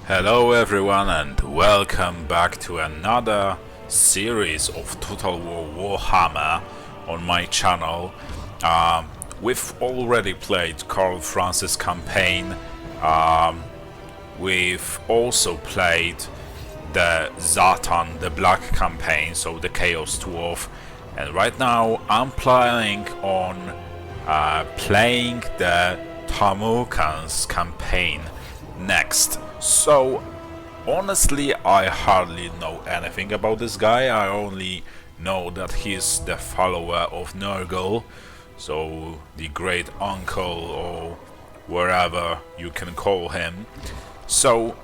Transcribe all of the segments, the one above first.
Hello everyone and welcome back to another series of Total War Warhammer on my channel. We've already played Karl Francis campaign. We've also played the Zatan, the Black campaign, so the Chaos Dwarf. And right now I'm planning on playing the Tamurkhan's campaign next. So honestly, I hardly know anything about this guy. I only know that he's the follower of Nurgle, so the great uncle or wherever you can call him. So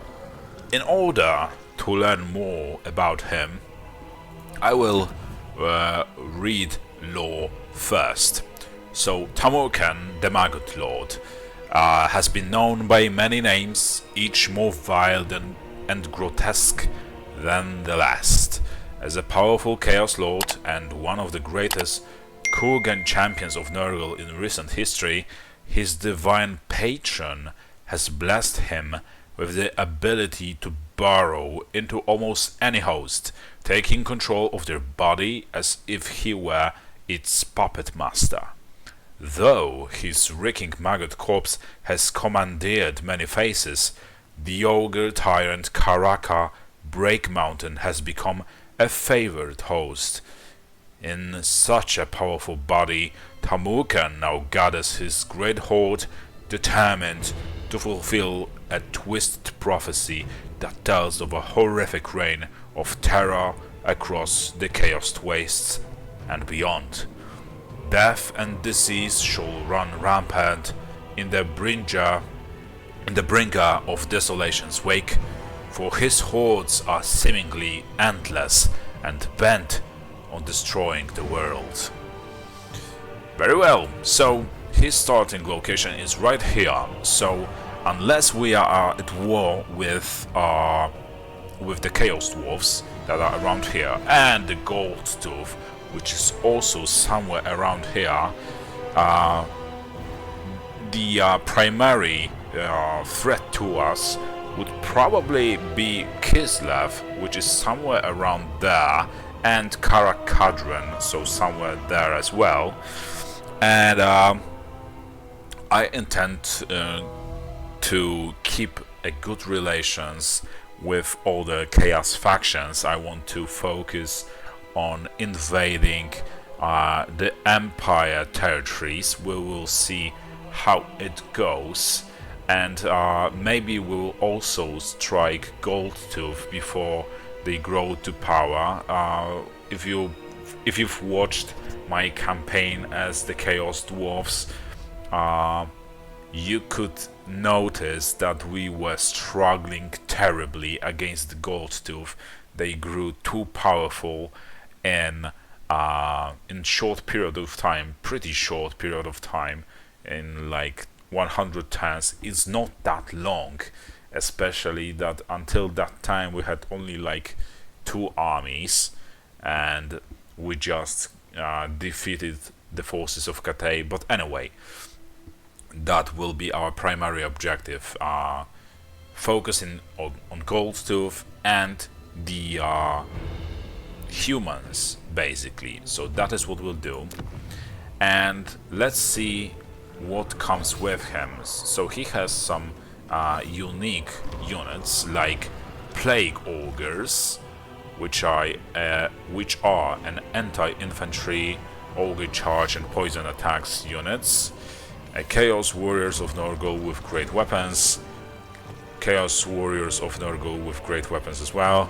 in order to learn more about him, I will read lore first. So Tamurkhan, the Maggot Lord, has been known by many names, each more vile and grotesque than the last. As a powerful Chaos Lord and one of the greatest Kurgan champions of Nurgle in recent history, his divine patron has blessed him with the ability to burrow into almost any host, taking control of their body as if he were its puppet master. Though his reeking maggot corpse has commandeered many faces, the ogre tyrant Karaka Break Mountain has become a favored host. In such a powerful body, Tamurkhan now gathers his great horde, determined to fulfill a twisted prophecy that tells of a horrific reign of terror across the chaos wastes and beyond. Death and disease shall run rampant in the bringer of desolation's wake, for his hordes are seemingly endless and bent on destroying the world. Very well, so his starting location is right here. So unless we are at war with the Chaos Dwarfs that are around here and the Gold Tooth, which is also somewhere around here, the primary threat to us would probably be Kislev, which is somewhere around there, and Karakadran, so somewhere there as well. And I intend to keep a good relations with all the Chaos factions. I want to focus on invading the Empire territories. We will see how it goes, and maybe we'll also strike Goldtooth before they grow to power. If you've watched my campaign as the Chaos Dwarfs, you could notice that we were struggling terribly against the Goldtooth. They grew too powerful in short period of time, pretty short period of time, in like 100 turns. It's not that long, especially that until that time we had only like 2 armies, and we just defeated the forces of Decay. But anyway, that will be our primary objective, focusing on Goldtooth and the humans, basically. So that is what we'll do, and let's see what comes with him. So he has some unique units like Plague Ogres, which are an anti-infantry ogre charge and poison attacks units, Chaos Warriors of Nurgle with great weapons, Chaos Warriors of Nurgle with great weapons as well.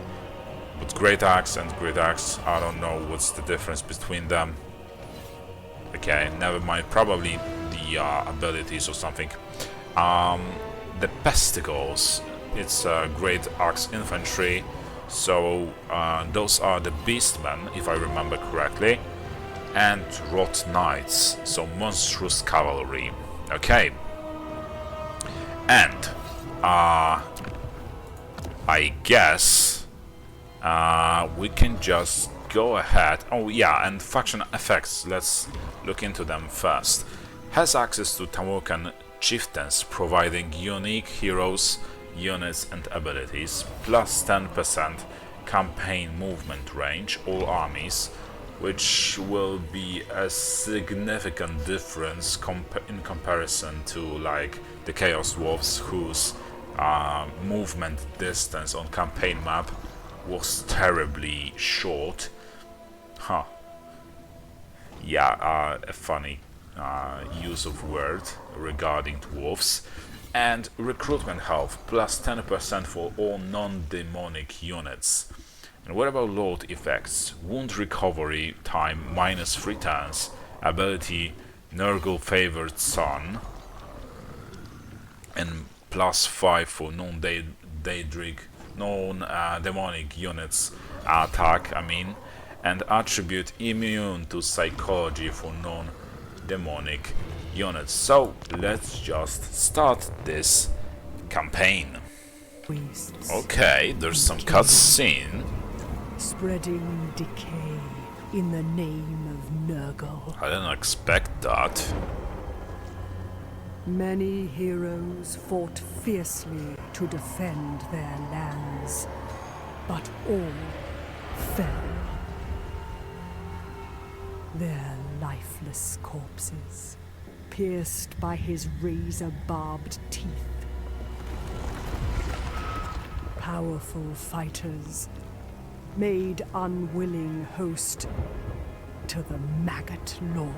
But Great Axe and Great Axe, I don't know what's the difference between them. Okay, never mind, probably the abilities or something. The Pestilence, it's Great Axe Infantry, so those are the Beastmen, if I remember correctly, and Rot Knights, so Monstrous Cavalry. Okay, and I guess we can just go ahead. Oh yeah, and faction effects, let's look into them first. Has access to Tamurkhan chieftains, providing unique heroes units and abilities, plus 10% campaign movement range, all armies, which will be a significant difference in comparison to like the Chaos Dwarfs, whose movement distance on campaign map was terribly short. Huh. Yeah, a funny use of word regarding dwarfs. And recruitment health, plus 10% for all non-demonic units. And what about Lord effects? Wound recovery time minus 3 turns, ability Nurgle favored son, and plus 5 for non-demonic units attack, and attribute immune to psychology for non-demonic units. So let's just start this campaign. Okay, there's some cutscene. Spreading decay in the name of Nurgle. I didn't expect that. Many heroes fought fiercely to defend their lands, but all fell. Their lifeless corpses, pierced by his razor-barbed teeth. Powerful fighters, made unwilling host to the Maggot Lord.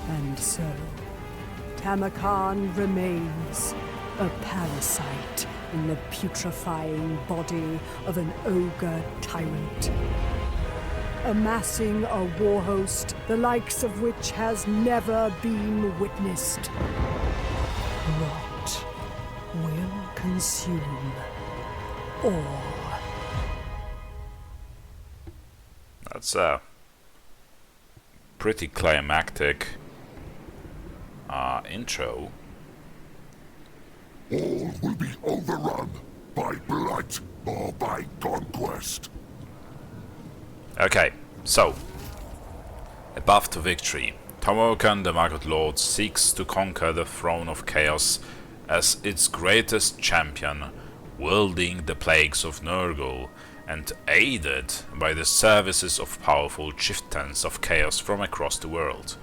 And so, Tamurkhan remains a parasite in the putrefying body of an ogre tyrant, amassing a war host the likes of which has never been witnessed. Rot will consume all. That's a pretty climactic intro. All will be overrun by blight or by conquest. Okay, so, a path to victory. Tamurkhan, the Maggot Lord, seeks to conquer the throne of chaos as its greatest champion, wielding the plagues of Nurgle, and aided by the services of powerful chieftains of chaos from across the world.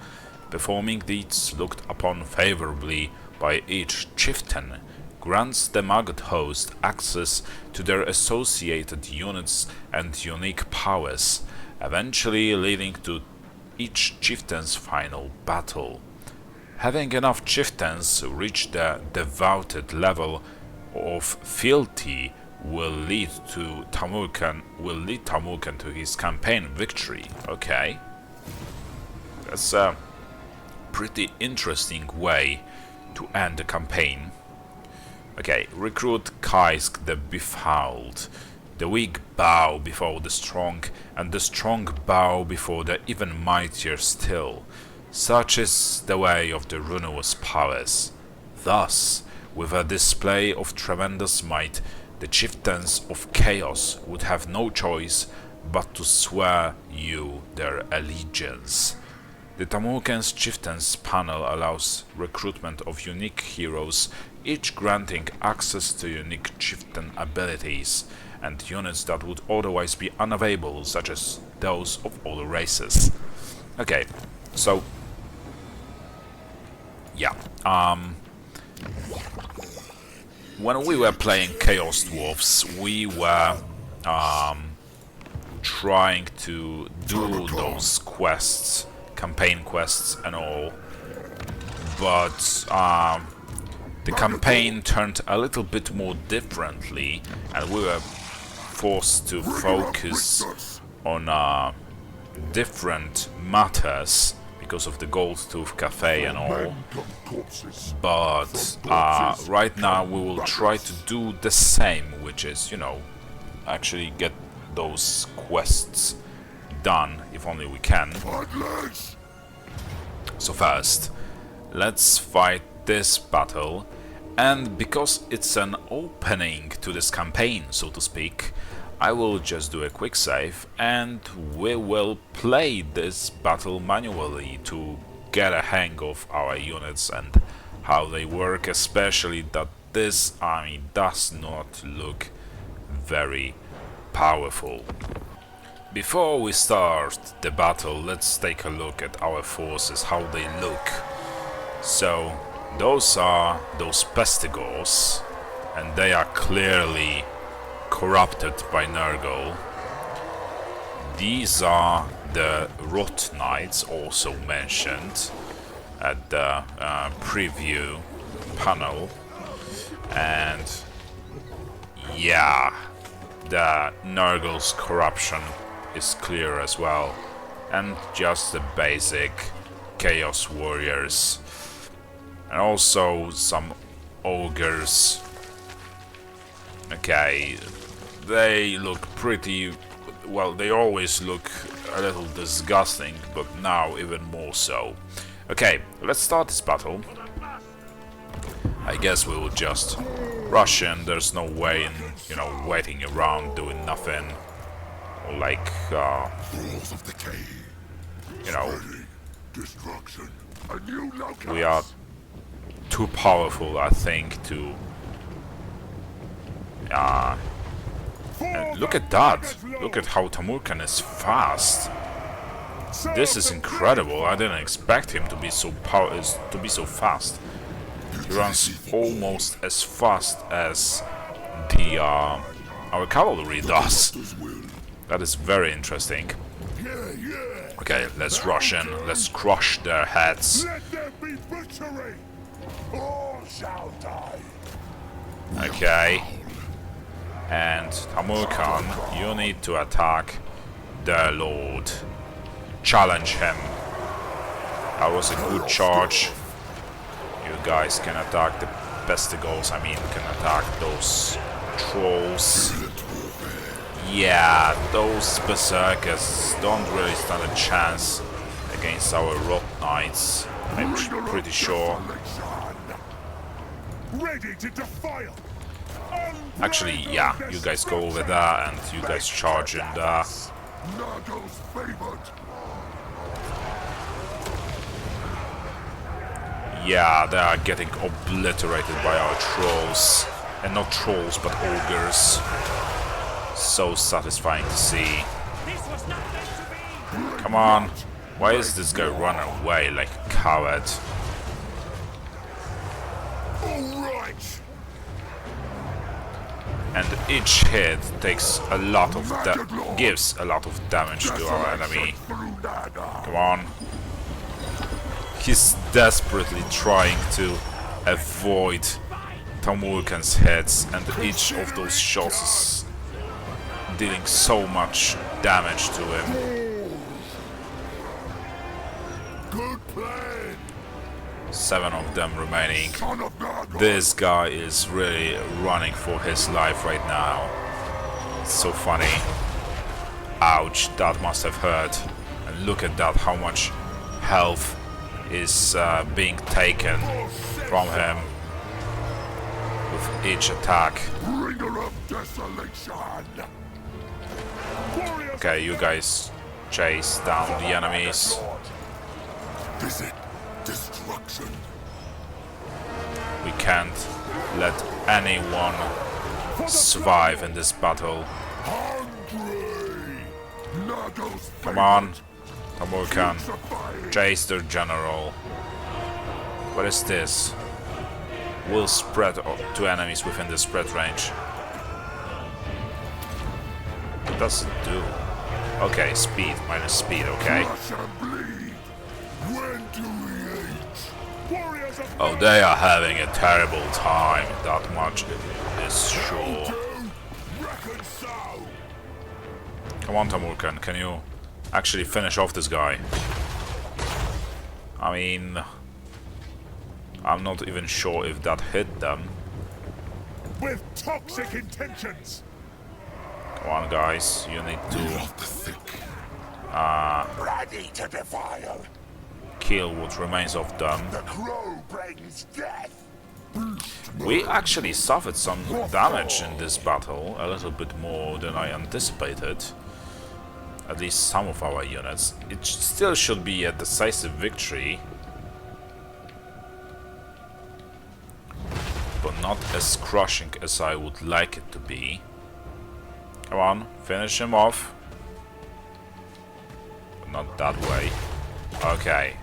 Performing deeds looked upon favorably by each chieftain grants the Maggot host access to their associated units and unique powers, eventually leading to each chieftain's final battle. Having enough chieftains reach the devoted level of fealty will lead Tamurkhan to his campaign victory. Okay, that's a pretty interesting way to end the campaign. Okay, recruit Kaisk the Befouled. The weak bow before the strong, and the strong bow before the even mightier still. Such is the way of the ruinous powers. Thus, with a display of tremendous might, the chieftains of chaos would have no choice but to swear you their allegiance. The Tamurkhan's chieftains panel allows recruitment of unique heroes, each granting access to unique chieftain abilities and units that would otherwise be unavailable, such as those of all races. Okay, so yeah, when we were playing Chaos Dwarfs, we were trying to do those quests, campaign quests and all, but the campaign turned a little bit more differently, and we were forced to focus on different matters because of the Gold Tooth Cafe and all. But right now we will try to do the same, which is, actually get those quests done, if only we can. So first, let's fight this battle, and because it's an opening to this campaign, so to speak, I will just do a quick save and we will play this battle manually to get a hang of our units and how they work, especially that this army does not look very powerful. Before we start the battle, let's take a look at our forces, how they look. So, those are those Pestigors, and they are clearly corrupted by Nurgle. These are the Rot Knights, also mentioned at the preview panel, and yeah, the Nurgle's corruption is clear as well, and just the basic Chaos Warriors, and also some Ogres. Okay, they look pretty well, they always look a little disgusting, but now even more so. Okay, let's start this battle. I guess we will just rush in, there's no way in, you know, waiting around doing nothing. Or like, Balls of decay. you know, Ready. Destruction. A new locus. we are too powerful, I think, to... and look at that! Look at how Tamurkhan is fast. This is incredible. I didn't expect him to be so fast. He runs almost as fast as the our cavalry does. That is very interesting. Okay, let's rush in. Let's crush their heads. Let there be butchery. All shall die. Okay. And Tamurkhan, you need to attack their lord. Challenge him. That was a good charge. You guys can attack the Pestigors, I mean, can attack those trolls. Yeah, those berserkers don't really stand a chance against our Rot Knights, I'm pretty sure. Ready to defile. Actually, yeah, you guys go over there and you guys charge in there. Nurgle's favored. Yeah, they are getting obliterated by our trolls. And not trolls, but ogres. So satisfying to see. Come on. Why is this guy running away like a coward? All right. And each hit takes a lot of gives a lot of damage to our enemy. Come on. He's desperately trying to avoid Tamurkhan's hits, and each of those shots is dealing so much damage to him. Good plan. 7 of them remaining. Son of Nurgle. This guy is really running for his life right now. It's so funny. Ouch, that must have hurt. And look at that, how much health is being taken from him with each attack. Bringer of desolation. Okay, you guys chase down the enemies. Visit destruction. We can't let anyone survive in this battle. Hungry. Nurgle's Come on, Tamurkhan, chase their general. What is this? Will spread to enemies within the spread range. What does it do? Okay, speed, minus speed, okay. Crush and bleed. When do we eat? Warriors of Oh, they are having a terrible time, that much is sure. reckon so. Come on, Tamurkhan, can you actually finish off this guy? I mean, I'm not even sure if that hit them. With toxic intentions. Come on, guys, you need to The thick. Ready to defile. kill what remains of them. The crow brings death. We actually suffered some damage in this battle, a little bit more than I anticipated. At least some of our units. It still should be a decisive victory, but not as crushing as I would like it to be. Come on, finish him off. But not that way. Okay.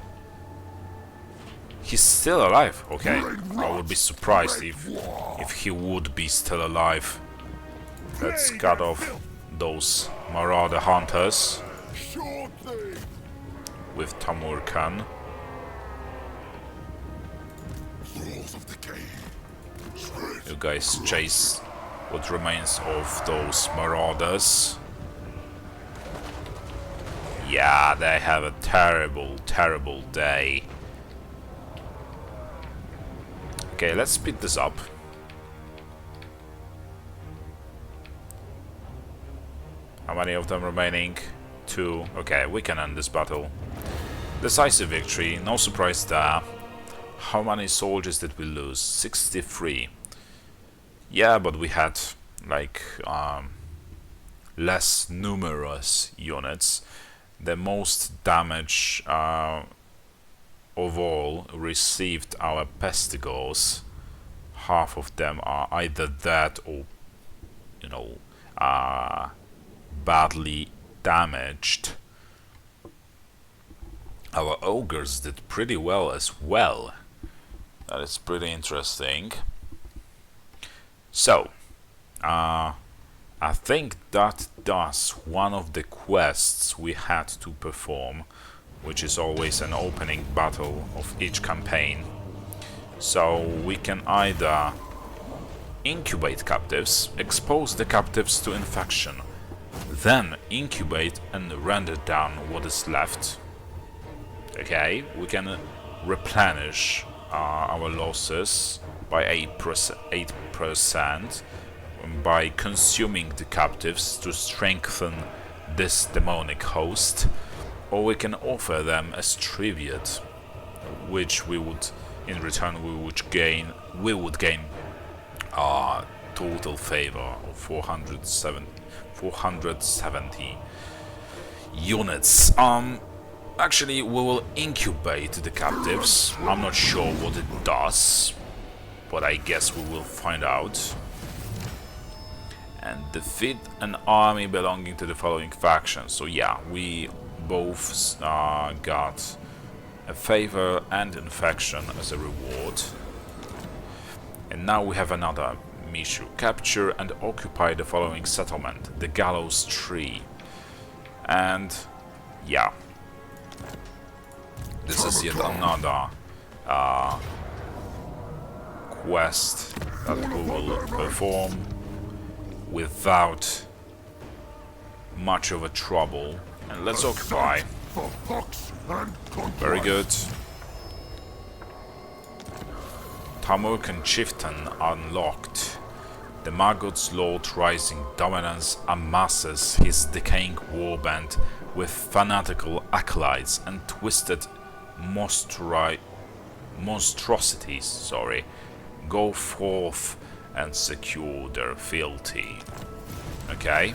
He's still alive. Okay, I would be surprised if he would be still alive. Let's cut off those Marauder Hunters Sure thing. with Tamurkhan. Laws of decay. Spirit. You guys chase what remains of those Marauders. Yeah, they have a terrible, terrible day. Okay, let's speed this up. How many of them remaining? 2. Okay, we can end this battle. Decisive victory, no surprise there. How many soldiers did we lose? 63. Yeah, but we had like less numerous units. The most damage of all received our Pestigos. Half of them are either dead or, you know, badly damaged. Our ogres did pretty well as well. That is pretty interesting. So, I think that does one of the quests we had to perform, which is always an opening battle of each campaign. So we can either incubate captives, expose the captives to infection, then incubate and render down what is left. Okay, we can replenish our losses by 8% by consuming the captives to strengthen this demonic host, or we can offer them as tribute, which we would, in return, we would gain total favor of 470 units. Actually, we will incubate the captives. I'm not sure what it does, but I guess we will find out. And defeat an army belonging to the following faction. So yeah, we both got a favor and infection as a reward. And now we have another mission. Capture and occupy the following settlement, the Gallows Tree. And yeah, this is yet another quest that we will perform without much of a trouble. And let's occupy. For Fox and Very good. Tamurkhan Chieftain unlocked. The Magot's Lord Rising Dominance amasses his decaying warband with fanatical acolytes and twisted monstrosities, go forth and secure their fealty. Okay.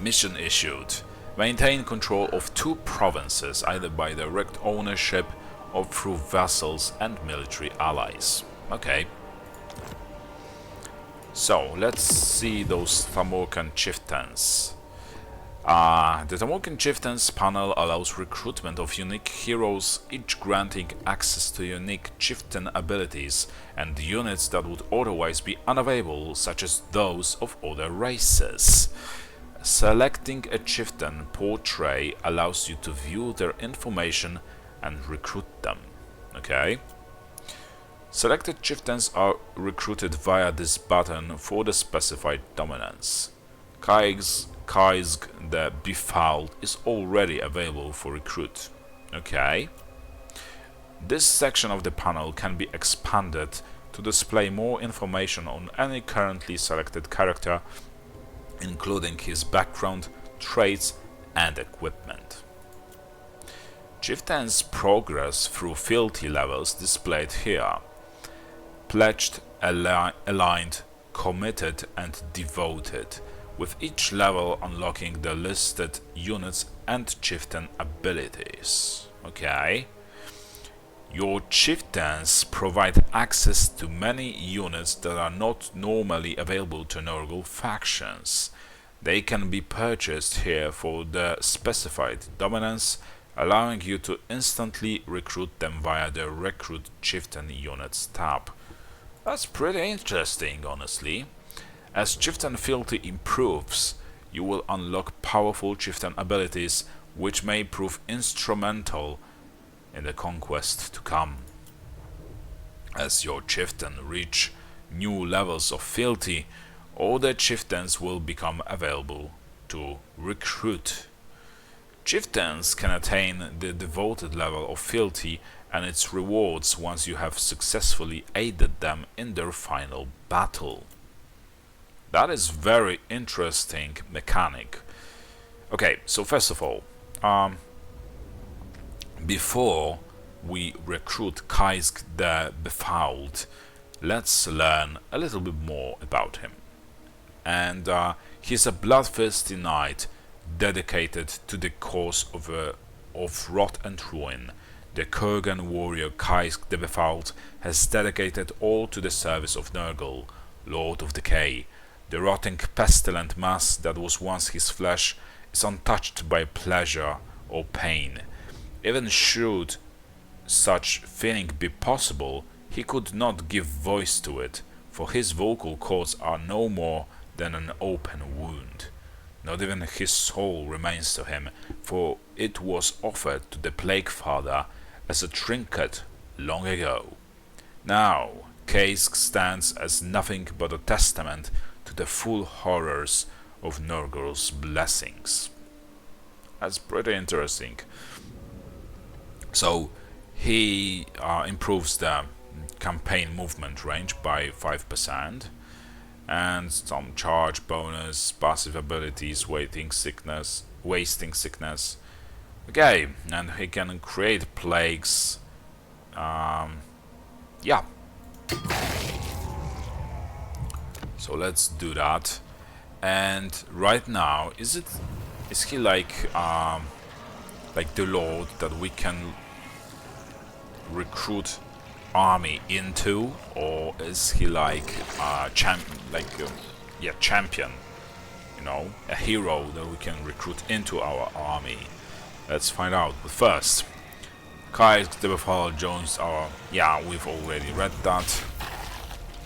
Mission issued. Maintain control of 2 provinces, either by direct ownership or through vassals and military allies. Okay. So, let's see those Tamurkhan Chieftains. The Tamurkhan Chieftains panel allows recruitment of unique heroes, each granting access to unique chieftain abilities and units that would otherwise be unavailable, such as those of other races. Selecting a chieftain portrait allows you to view their information and recruit them. Okay. Selected chieftains are recruited via this button for the specified dominance. Kaizg the Befouled is already available for recruit. Okay. This section of the panel can be expanded to display more information on any currently selected character, including his background, traits, and equipment. Chieftain's progress through fealty levels displayed here. Pledged, aligned, committed, and devoted, with each level unlocking the listed units and chieftain abilities. Okay. Your chieftains provide access to many units that are not normally available to Nurgle factions. They can be purchased here for their specified dominance, allowing you to instantly recruit them via the Recruit Chieftain Units tab. That's pretty interesting, honestly. As Chieftain Fealty improves, you will unlock powerful chieftain abilities which may prove instrumental in the conquest to come. As your chieftain reach new levels of fealty, all the chieftains will become available to recruit. Chieftains can attain the devoted level of fealty and its rewards once you have successfully aided them in their final battle. That is very interesting mechanic. Okay, so first of all, before we recruit Kaisk the Befouled, let's learn a little bit more about him. And he's a bloodthirsty knight dedicated to the cause of rot and ruin. The Kurgan warrior Kaisk the Befouled has dedicated all to the service of Nurgle, Lord of Decay. The rotting pestilent mass that was once his flesh is untouched by pleasure or pain. Even should such feeling be possible, he could not give voice to it, for his vocal cords are no more than an open wound. Not even his soul remains to him, for it was offered to the Plague Father as a trinket long ago. Now, Kaisk stands as nothing but a testament to the full horrors of Nurgle's blessings. That's pretty interesting. So he improves the campaign movement range by 5% and some charge bonus, passive abilities, wasting sickness. Okay, and he can create plagues. Yeah. So let's do that. And right now, is he like the Lord that we can recruit army into, or is he like champion, you know, a hero that we can recruit into our army? Let's find out. But first, Kaisk the Befouled joins our, we've already read that,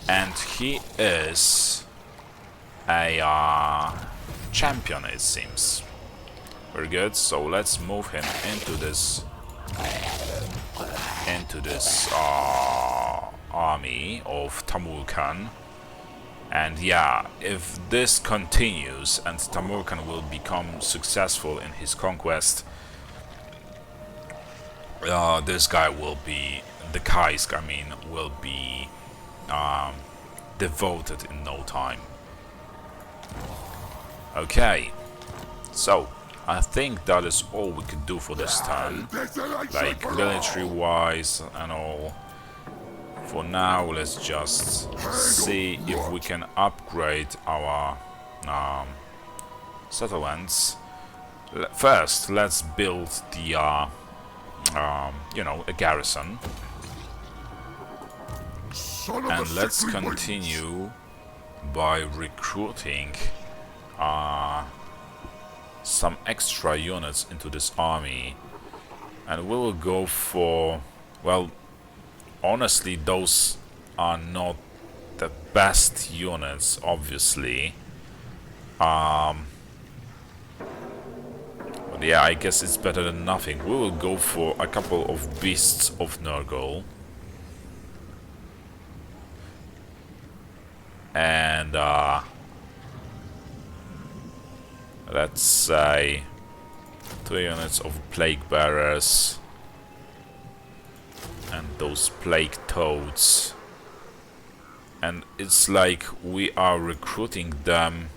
and he is a champion, it seems. Very good. So let's move him into this army of Tamurkhan. And if this continues and Tamurkhan will become successful in his conquest, this guy will be, the Kaisk, will be devoted in no time. Okay, so I think that is all we could do for this turn, like military wise and all. For now, let's just see if we can upgrade our settlements. First, let's build the a garrison, and let's continue by recruiting some extra units into this army, and we will go for, well, honestly, those are not the best units, obviously. But yeah, I guess it's better than nothing. We will go for a couple of beasts of Nurgle. And let's say 2 units of plague bearers and those plague toads. And it's like we are recruiting them.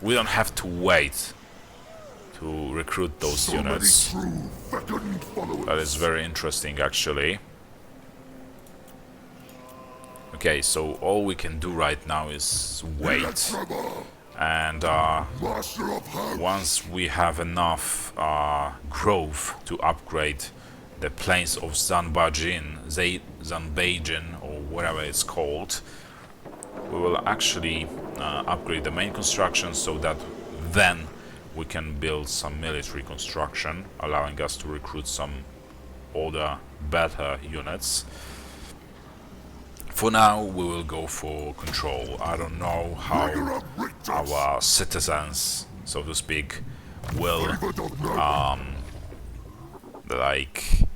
We don't have to wait to recruit those units. That is very interesting, actually. Okay, so all we can do right now is wait And Master of hosts. once we have enough growth to upgrade the plains of Zanbajin, or whatever it's called, we will actually upgrade the main construction so that then we can build some military construction, allowing us to recruit some older, better units. For now, we will go for control. I don't know how our citizens, so to speak, will like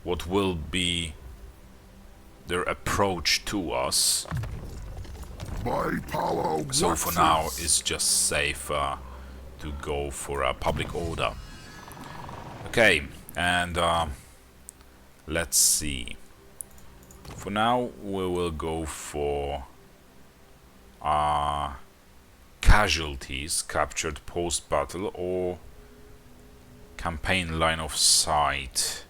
what will be their approach to us. My power So for waxes. now, it's just safer to go for a public order. Okay, and let's see. For now, we will go for casualties captured post-battle, or campaign line of sight,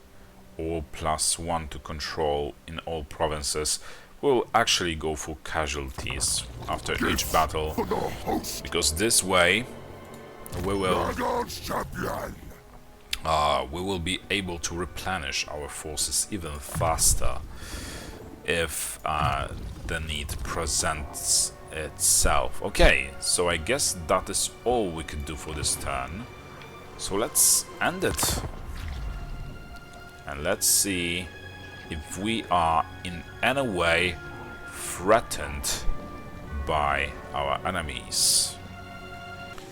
or +1 to control in all provinces. We'll actually go for casualties after each battle, For the host. because this way we will Nurgle's champion. we will be able to replenish our forces even faster if the need presents itself. Okay, so I guess that is all we could do for this turn. So let's end it. And let's see if we are in any way threatened by our enemies.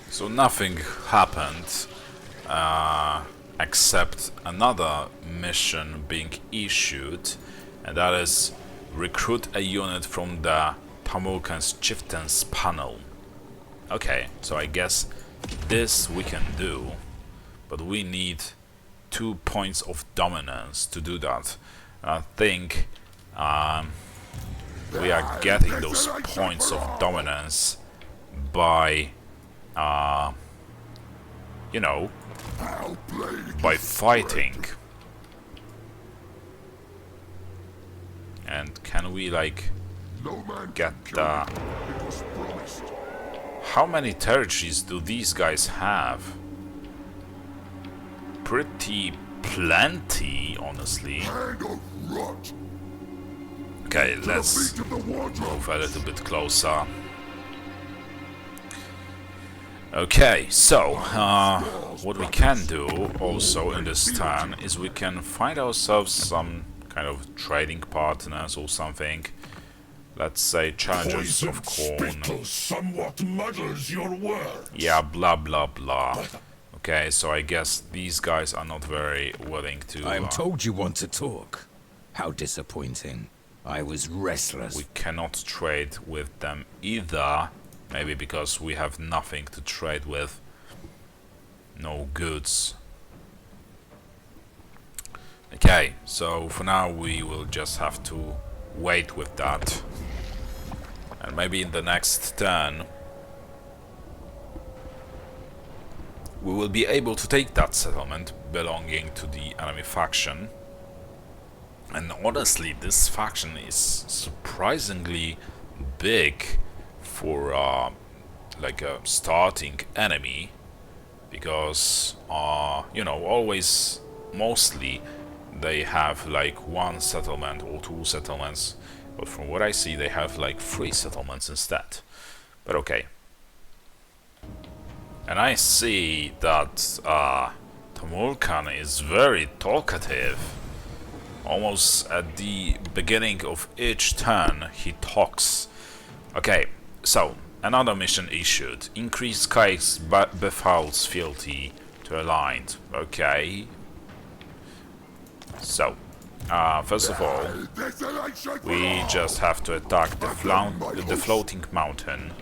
So nothing happened except another mission being issued, and that is recruit a unit from the Tamurkhan's chieftains panel. Okay, so I guess this we can do, but we need 2 points of dominance to do that. I think we are getting those points of dominance by you know, I'll play by fighting. And can we like no man get can the... kill me. It was promised. How many territories do these guys have? Pretty plenty, honestly. Hand of rot. Okay, To the let's feet of the wardrobe. move a little bit closer. Okay, so what we can do also in this turn is we can find ourselves some kind of trading partners or something. Let's say challengers of corn. Spittle somewhat muddles your words. Yeah, blah blah blah. Okay, so I guess these guys are not very willing to... I'm told you want to talk. How disappointing. I was restless. we cannot trade with them either. Maybe because we have nothing to trade with. No goods. Okay, so for now we will just have to wait with that. And maybe in the next turn we will be able to take that settlement belonging to the enemy faction. And honestly, this faction is surprisingly big for like a starting enemy, because you know, always mostly they have like 1 settlement or 2 settlements, but from what I see they have like 3 settlements instead. But okay. And I see that Tamurkhan is very talkative. Almost at the beginning of each turn he talks. Okay, so another mission issued. Increase Kai's Befal's fealty to aligned. Okay. So, first of all, Desolation for we all. just have to attack the floating mountain.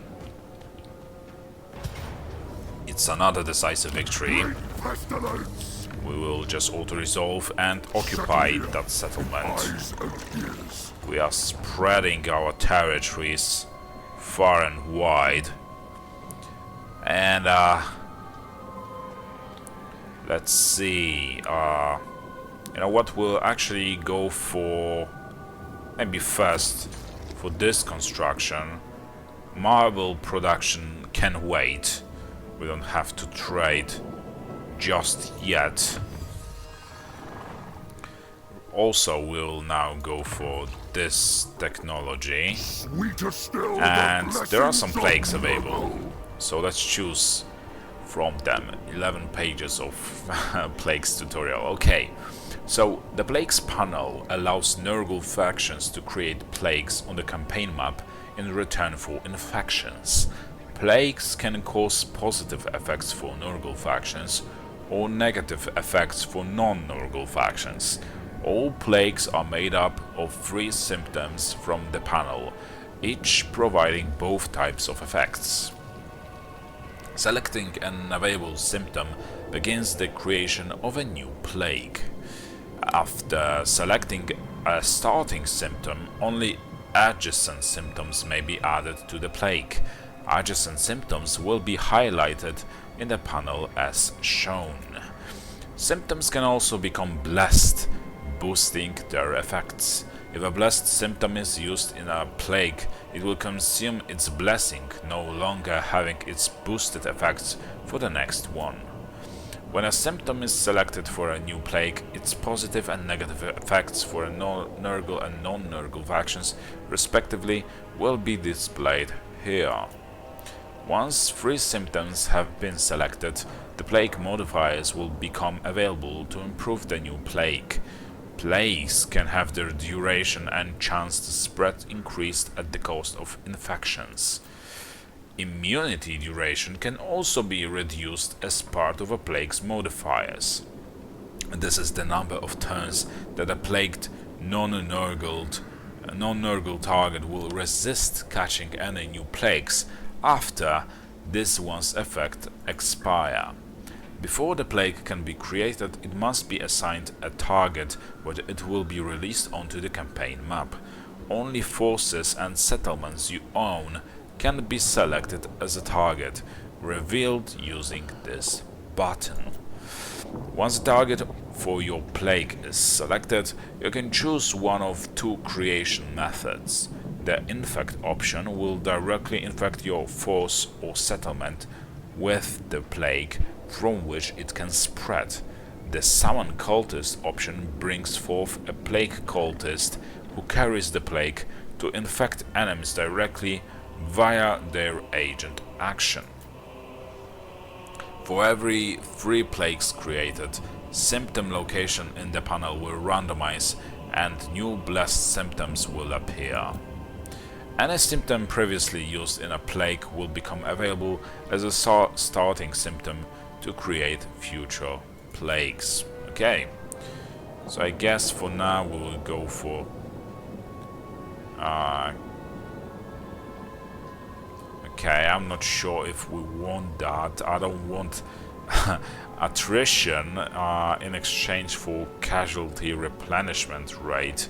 It's another decisive victory. Pestilence. We will just auto-resolve and occupy that settlement. Eyes and ears. We are spreading our territories far and wide. And let's see, you know what, we'll actually go for maybe first for this construction. Marble production can wait. We don't have to trade just yet. Also, we'll now go for this technology. Sweeter still, And the there are some blessings plagues of available. Nurgle. So let's choose from them. 11 pages of plagues tutorial. Okay. So the plagues panel allows Nurgle factions to create plagues on the campaign map in return for infections. Plagues can cause positive effects for Nurgle factions or negative effects for non-Nurgle factions. All plagues are made up of 3 symptoms from the panel, each providing both types of effects. Selecting an available symptom begins the creation of a new plague. After selecting a starting symptom, only adjacent symptoms may be added to the plague. Adjacent symptoms will be highlighted in the panel as shown. Symptoms can also become blessed, boosting their effects. If a blessed symptom is used in a plague, it will consume its blessing, no longer having its boosted effects for the next one. When a symptom is selected for a new plague, its positive and negative effects for Nurgle and non-Nurgle factions, respectively, will be displayed here. Once 3 symptoms have been selected, the plague modifiers will become available to improve the new plague. Plagues can have their duration and chance to spread increased at the cost of infections. Immunity duration can also be reduced as part of a plague's modifiers. This is the number of turns that a plagued non-Nurgle target will resist catching any new plagues after this one's effect expire. Before the plague can be created, it must be assigned a target where it will be released onto the campaign map. Only forces and settlements you own can be selected as a target, revealed using this button. Once the target for your plague is selected, you can choose one of 2 creation methods. The infect option will directly infect your force or settlement with the plague from which it can spread. The summon cultist option brings forth a plague cultist who carries the plague to infect enemies directly via their agent action. For every 3 plagues created, symptom location in the panel will randomize and new blessed symptoms will appear. Any symptom previously used in a plague will become available as a starting symptom to create future plagues. Okay, so I guess for now we will go for okay, I'm not sure if we want that. I don't want attrition in exchange for casualty replenishment rate.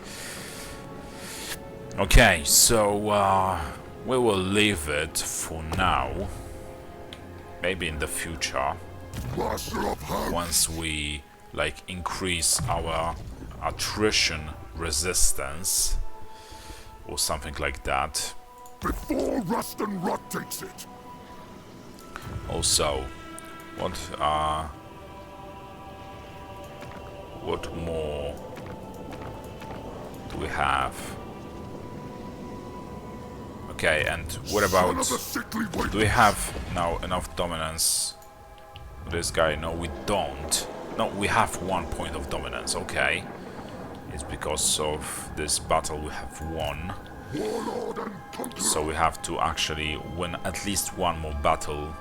Okay, so we will leave it for now. Maybe in the future, once we like increase our attrition resistance or something like that. Before Rust and Rot takes it. Also, what more do we have? Okay, and what about, do we have now enough dominance for this guy? No, we don't. No, we have 1 point of dominance, okay. It's because of this battle we have won. So we have to actually win at least 1 more battle,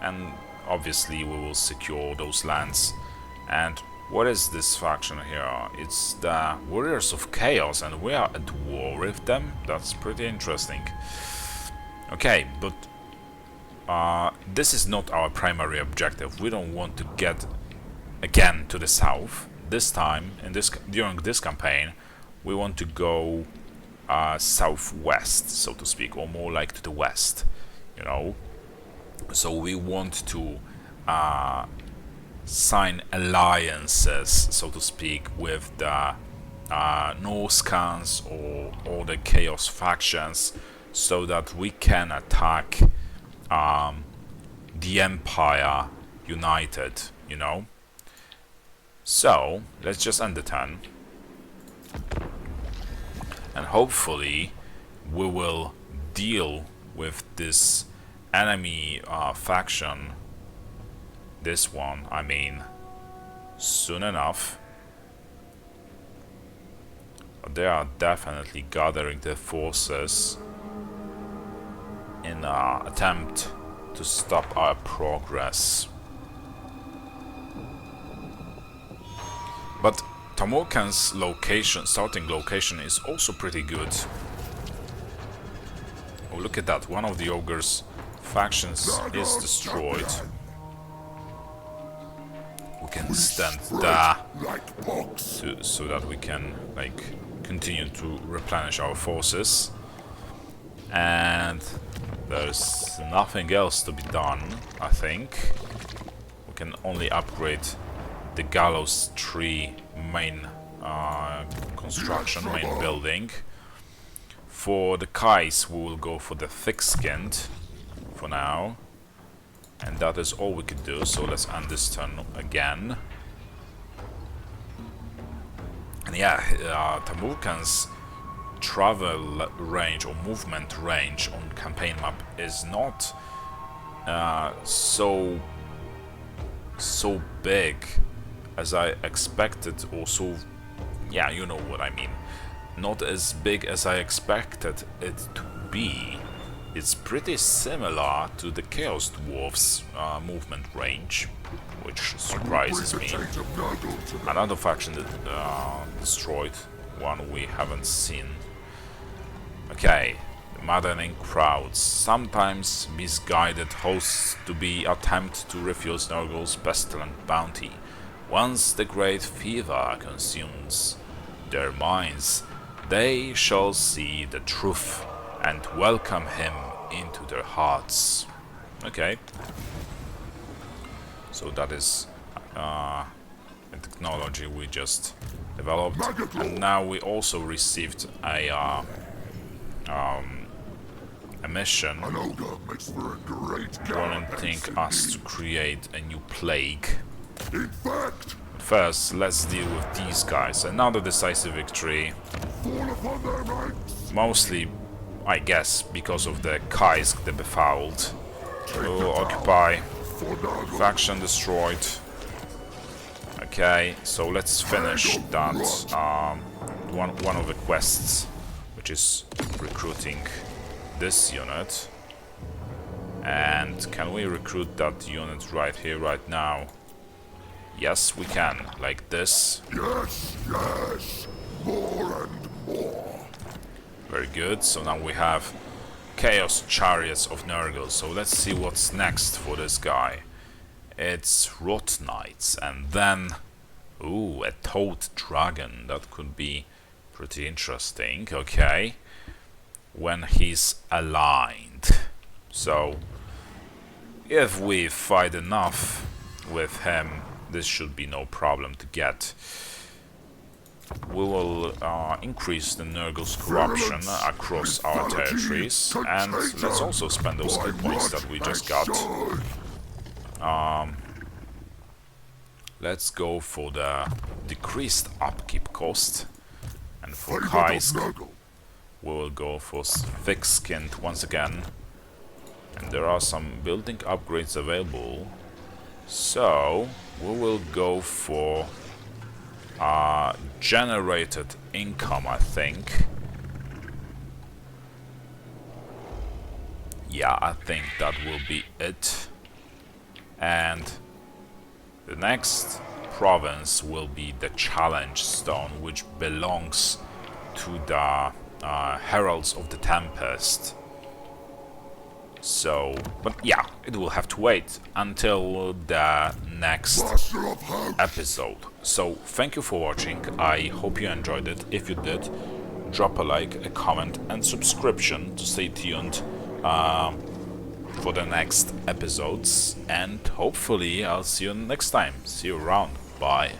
and obviously we will secure those lands. And what is this faction here? It's the Warriors of Chaos, and we are at war with them. That's pretty interesting. Okay, but this is not our primary objective. We don't want to get again to the south. This time, during this campaign, we want to go southwest, so to speak, or more like to the west, you know. So we want to sign alliances, so to speak, with the Norskans or all the Chaos factions, so that we can attack the Empire united, you know. So let's just end the turn, and hopefully we will deal with this enemy faction, this one, I mean, soon enough. They are definitely gathering their forces in an attempt to stop our progress. But Tamurkhan's starting location is also pretty good. Oh, look at that, one of the ogre's factions is destroyed. We can stand there so that we can, like, continue to replenish our forces. And there's nothing else to be done, I think. We can only upgrade the gallows tree main construction, main building. For the Kais, we will go for the thick-skinned for now, and that is all we could do. So let's end this turn again. And yeah, Tamurkhan's travel range or movement range on campaign map is not so big as I expected, or so, yeah, you know what I mean. Not as big as I expected it to be. It's pretty similar to the Chaos Dwarfs movement range, which surprises me. Another faction that destroyed, one we haven't seen. Okay, maddening crowds. Sometimes misguided hosts to be attempt to refuse Nurgle's pestilent bounty. Once the great fever consumes their minds, they shall see the truth and welcome him into their hearts. Okay. So that is a technology we just developed, and now we also received a mission wanting us to create a new plague. First, let's deal with these guys. Another decisive victory. Mostly, I guess, because of the Kais, the Befouled. We'll occupy. Faction destroyed. Okay, so let's finish that one of the quests, which is recruiting this unit. And can we recruit that unit right here, right now? Yes, we can, like this. Yes, yes, more and more. Very good, so now we have Chaos Chariots of Nurgle, so let's see what's next for this guy. It's Rot Knights, and then... ooh, a Toad Dragon, that could be pretty interesting, okay. When he's aligned. So, if we fight enough with him, this should be no problem to get. We will increase the Nurgle's corruption across our territories, and let's also spend those skill points that we just got. Let's go for the decreased upkeep cost, and for Kaisk we will go for thick-skinned once again, and there are some building upgrades available, so we will go for generated income, I think. Yeah, I think that will be it. And the next province will be the Challenge Stone, which belongs to the Heralds of the Tempest. So, but yeah, it will have to wait until the next episode. So, thank you for watching. I hope you enjoyed it. If you did, drop a like, a comment, and subscription to stay tuned for the next episodes. And hopefully, I'll see you next time. See you around. Bye.